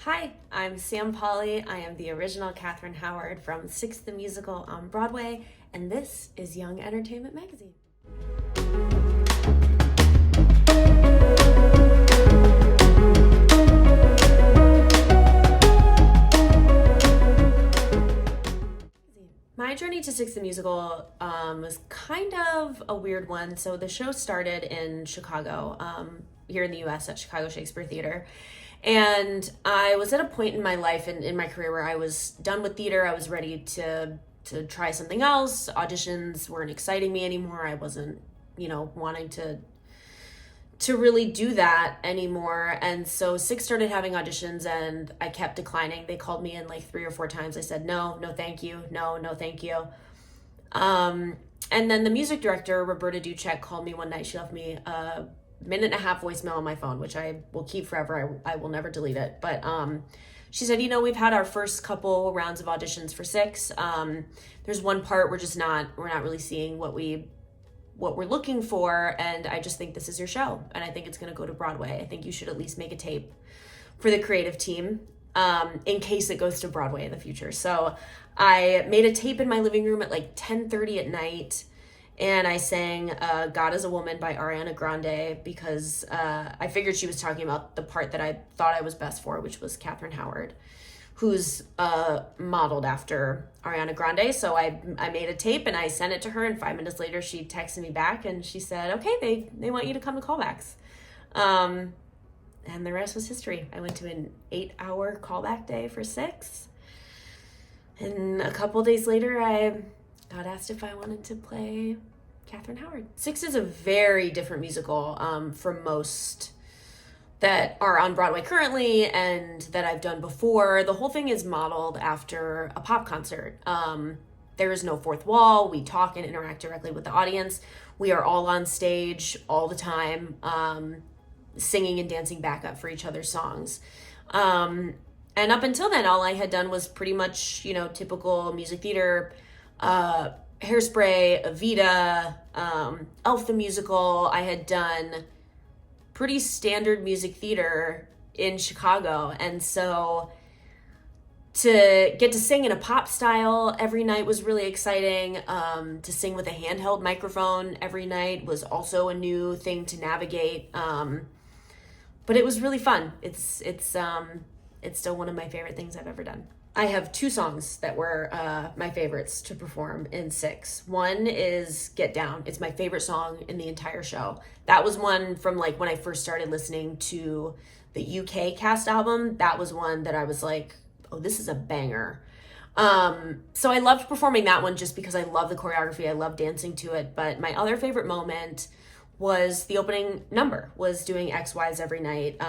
Hi, I'm Sam Pauly. I am the original Kathrine Howard from Six the Musical on Broadway, and this is Young Entertainment Magazine. My journey to Six the Musical was kind of a weird one. So the show started in Chicago, here in the US at Chicago Shakespeare Theater. And I was at a point in my life and in my career where I was done with theater. I was ready to try something else. Auditions weren't exciting me anymore. I wasn't, wanting to really do that anymore. And so Six started having auditions and I kept declining. They called me in like 3 or 4 times. I said, no, thank you. No, thank you. And then the music director, Roberta Duchek, called me one night. She left me a 1.5-minute voicemail on my phone, which I will keep forever. I will never delete it. But she said, we've had our first couple rounds of auditions for Six. There's one part we're not really seeing what we're looking for, and I just think this is your show, and I think it's going to go to Broadway. I think you should at least make a tape for the creative team in case it goes to Broadway in the future. So I made a tape in my living room at like 10:30 at night, and I sang God is a Woman by Ariana Grande because I figured she was talking about the part that I thought I was best for, which was Kathrine Howard, who's modeled after Ariana Grande. So I made a tape and I sent it to her, and 5 minutes later she texted me back and she said, okay, they want you to come to callbacks. And the rest was history. I went to an 8-hour callback day for Six. And a couple days later, I got asked if I wanted to play Kathrine Howard. Six is a very different musical from most that are on Broadway currently and that I've done before. The whole thing is modeled after a pop concert. There is no fourth wall. We talk and interact directly with the audience. We are all on stage all the time, singing and dancing backup for each other's songs. And up until then, all I had done was pretty much, typical music theater, Hairspray, Evita, Elf the Musical. I had done pretty standard music theater in Chicago. And so to get to sing in a pop style every night was really exciting. To sing with a handheld microphone every night was also a new thing to navigate. But it was really fun. It's still one of my favorite things I've ever done. I have 2 songs that were my favorites to perform in Six. One is Get Down. It's my favorite song in the entire show. That was one from like when I first started listening to the UK cast album. That was one that I was like, oh, this is a banger. So I loved performing that one just because I love the choreography. I love dancing to it. But my other favorite moment was the opening number, was doing XYs every night.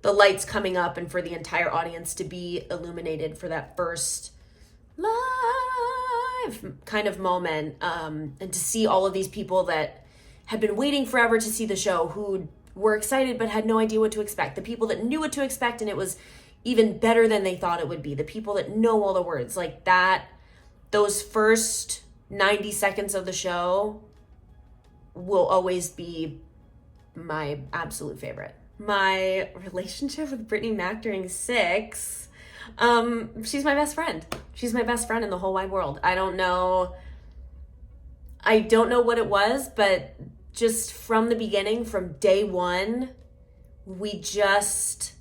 The lights coming up and for the entire audience to be illuminated for that first live kind of moment, and to see all of these people that had been waiting forever to see the show, who were excited but had no idea what to expect, the people that knew what to expect and it was even better than they thought it would be, the people that know all the words, like that, those first 90 seconds of the show will always be my absolute favorite. My relationship with Brittany during Six, she's my best friend. She's my best friend in the whole wide world. I don't know what it was, but just from the beginning, from day one, we just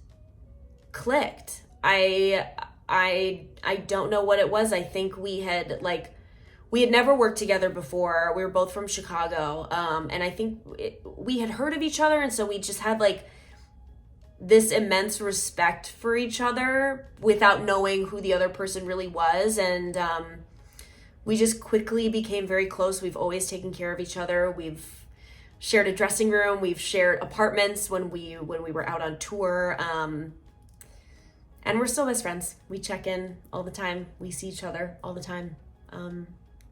clicked. I don't know what it was. I think we had never worked together before. We were both from Chicago, and I think we had heard of each other, and so we just had this immense respect for each other without knowing who the other person really was. And we just quickly became very close. We've always taken care of each other. We've shared a dressing room. We've shared apartments when we were out on tour. And we're still best friends. We check in all the time. We see each other all the time.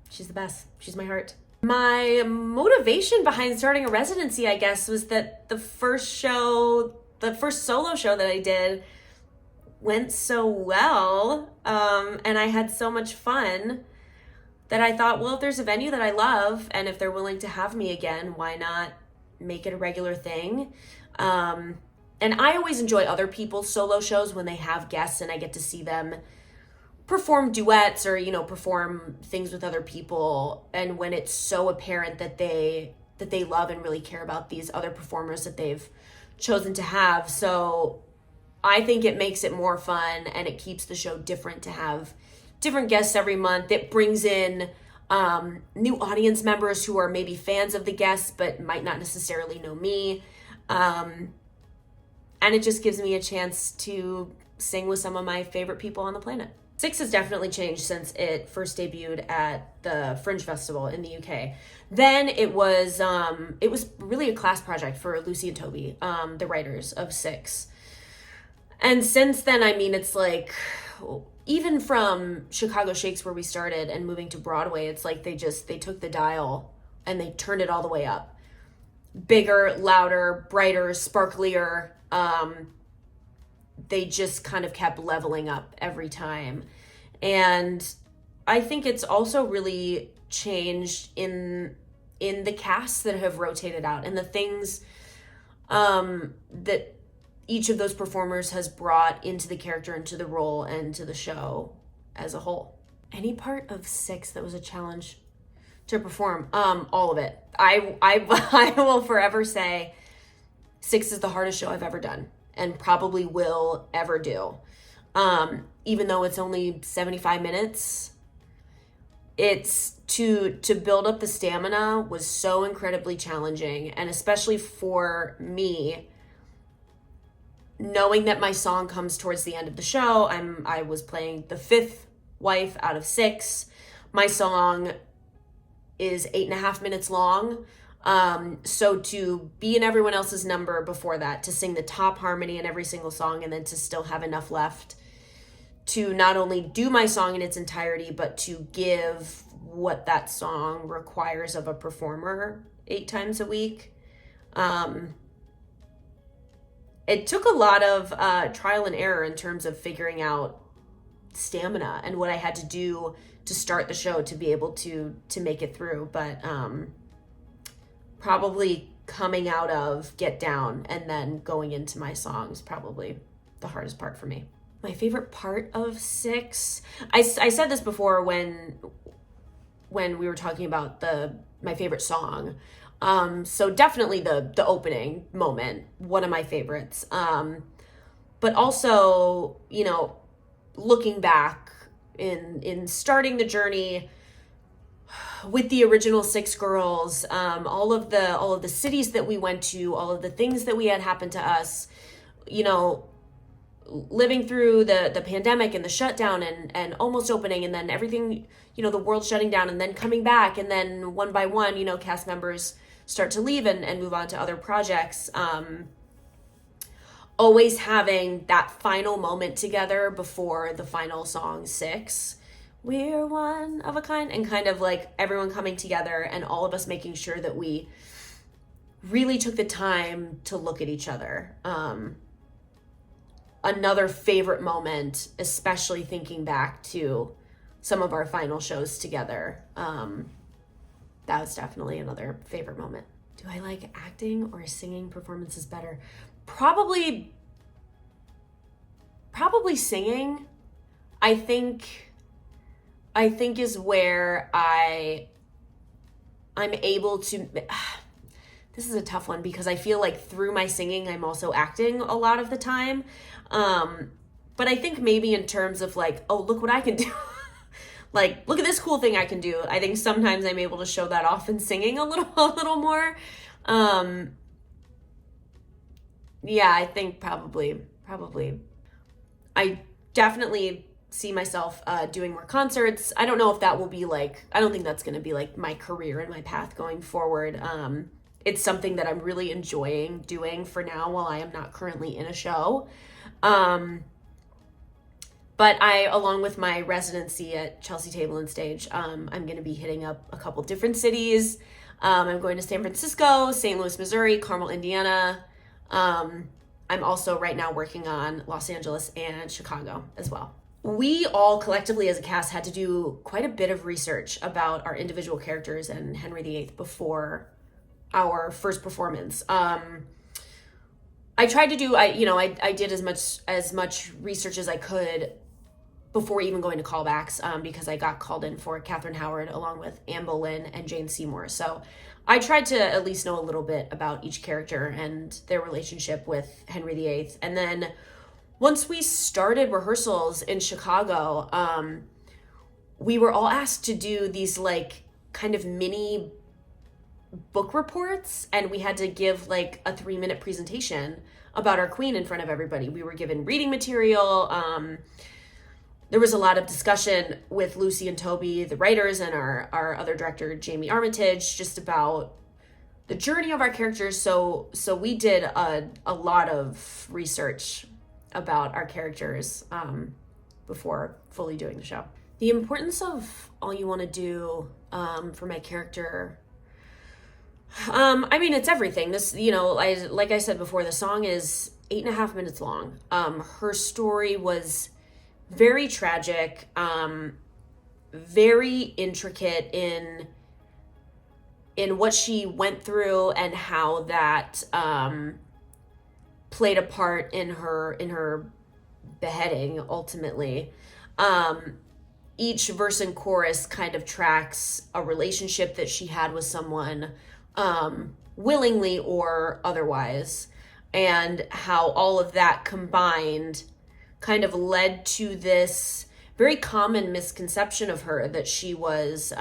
She's the best. She's my heart. My motivation behind starting a residency, I guess, was that the first solo show that I did went so well, and I had so much fun that I thought, well, if there's a venue that I love and if they're willing to have me again, why not make it a regular thing? And I always enjoy other people's solo shows when they have guests and I get to see them perform duets or, perform things with other people. And when it's so apparent that they love and really care about these other performers that they've chosen to have. So I think it makes it more fun and it keeps the show different to have different guests every month. It brings in new audience members who are maybe fans of the guests but might not necessarily know me. And it just gives me a chance to sing with some of my favorite people on the planet. Six has definitely changed since it first debuted at the Fringe Festival in the UK. Then it was really a class project for Lucy and Toby, the writers of Six. And since then, it's like, even from Chicago Shakes where we started and moving to Broadway, it's like they took the dial and they turned it all the way up. Bigger, louder, brighter, sparklier. They just kind of kept leveling up every time. And I think it's also really changed in the casts that have rotated out and the things that each of those performers has brought into the character, into the role, and to the show as a whole. Any part of Six that was a challenge to perform? All of it. I will forever say Six is the hardest show I've ever done and probably will ever do. Even though it's only 75 minutes, it's to build up the stamina was so incredibly challenging. And especially for me, knowing that my song comes towards the end of the show, I was playing the fifth wife out of six. My song is 8.5 minutes long. So to be in everyone else's number before that, to sing the top harmony in every single song, and then to still have enough left to not only do my song in its entirety, but to give what that song requires of a performer 8 times a week. It took a lot of trial and error in terms of figuring out stamina and what I had to do to start the show to be able to make it through. But probably coming out of Get Down and then going into my songs, probably the hardest part for me. My favorite part of Six, I said this before when we were talking about my favorite song. So definitely the opening moment, one of my favorites. But also, looking back in starting the journey with the original Six girls, all of the cities that we went to, all of the things that we had happen to us, living through the pandemic and the shutdown and almost opening, and then everything, the world shutting down and then coming back, and then one by one, cast members start to leave and move on to other projects. Always having that final moment together before the final song, Six. We're one of a kind, and kind of like everyone coming together and all of us making sure that we really took the time to look at each other. Another favorite moment, especially thinking back to some of our final shows together. That was definitely another favorite moment. Do I like acting or singing performances better? Probably singing. I think is where I'm able to. This is a tough one because I feel like through my singing, I'm also acting a lot of the time. But I think maybe in terms of like, oh, look what I can do. Like, look at this cool thing I can do. I think sometimes I'm able to show that off in singing a little more. Yeah, I think probably. I definitely see myself doing more concerts. I don't know if that will be like, I don't think that's going to be like my career and my path going forward. It's something that I'm really enjoying doing for now while I am not currently in a show. But I, along with my residency at Chelsea Table and Stage, I'm going to be hitting up a couple different cities. I'm going to San Francisco, St. Louis, Missouri, Carmel, Indiana. I'm also right now working on Los Angeles and Chicago as well. We all collectively as a cast had to do quite a bit of research about our individual characters and Henry VIII before our first performance. I I tried to do, I did as much research as I could before even going to callbacks, because I got called in for Kathrine Howard along with Anne Boleyn and Jane Seymour. So I tried to at least know a little bit about each character and their relationship with Henry VIII. And then once we started rehearsals in Chicago, we were all asked to do these like kind of mini book reports, and we had to give like a 3-minute presentation about our queen in front of everybody. We were given reading material. There was a lot of discussion with Lucy and Toby, the writers, and our other director, Jamie Armitage, just about the journey of our characters. So we did a lot of research about our characters before fully doing the show. The importance of All You Want to Do for my character, I mean, it's everything. This, like I said before, the song is 8.5 minutes long. Her story was very tragic, very intricate in what she went through and how that played a part in her beheading ultimately. Each verse and chorus kind of tracks a relationship that she had with someone, willingly or otherwise, and how all of that combined kind of led to this very common misconception of her, that she was,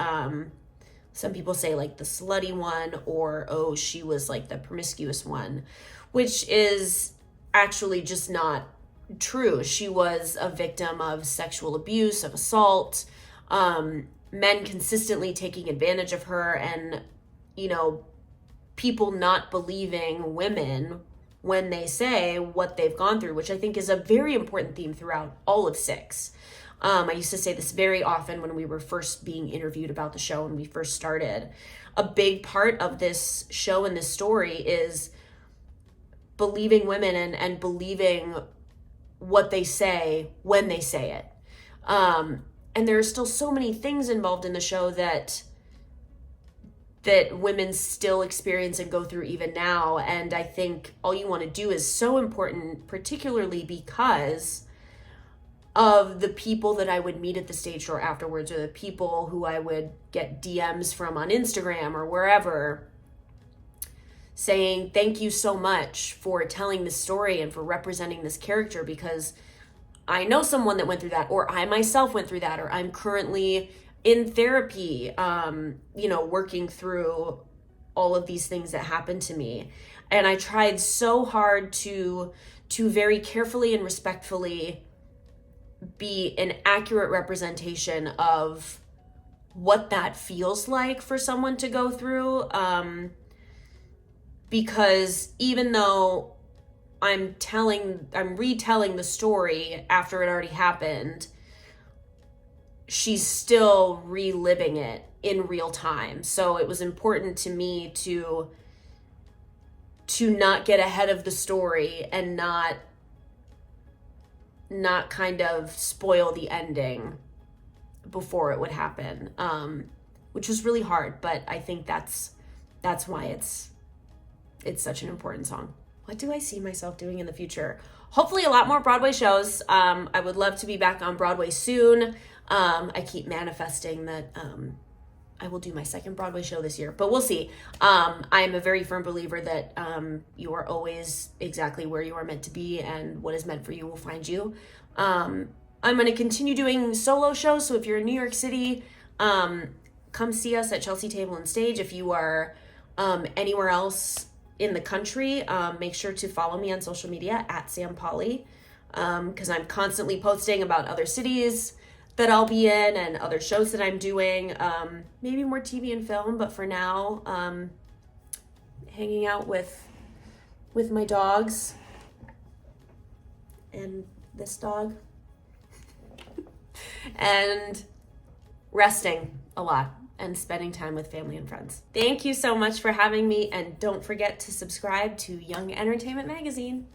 some people say like the slutty one, or, oh, she was like the promiscuous one, which is actually just not true. She was a victim of sexual abuse, of assault, men consistently taking advantage of her, and, people not believing women when they say what they've gone through, which I think is a very important theme throughout all of Six. I used to say this very often when we were first being interviewed about the show when we first started. A big part of this show and this story is believing women and believing what they say when they say it. And there are still so many things involved in the show that women still experience and go through even now. And I think All You Want to Do is so important, particularly because of the people that I would meet at the stage door afterwards, or the people who I would get DMs from on Instagram or wherever, saying thank you so much for telling this story and for representing this character, because I know someone that went through that, or I myself went through that, or I'm currently in therapy, working through all of these things that happened to me. And I tried so hard to very carefully and respectfully be an accurate representation of what that feels like for someone to go through. Because even though I'm retelling the story after it already happened, she's still reliving it in real time. So it was important to me to not get ahead of the story and not kind of spoil the ending before it would happen, which was really hard. But I think that's why it's such an important song. What do I see myself doing in the future? Hopefully a lot more Broadway shows. I would love to be back on Broadway soon. I keep manifesting that I will do my second Broadway show this year, but we'll see. I'm a very firm believer that you are always exactly where you are meant to be, and what is meant for you will find you. I'm going to continue doing solo shows, so if you're in New York City, come see us at Chelsea Table and Stage. If you are anywhere else in the country, make sure to follow me on social media at Sam Pauly, because I'm constantly posting about other cities that I'll be in and other shows that I'm doing, maybe more TV and film, but for now, hanging out with my dogs and this dog and resting a lot and spending time with family and friends. Thank you so much for having me, and don't forget to subscribe to Young Entertainment Magazine.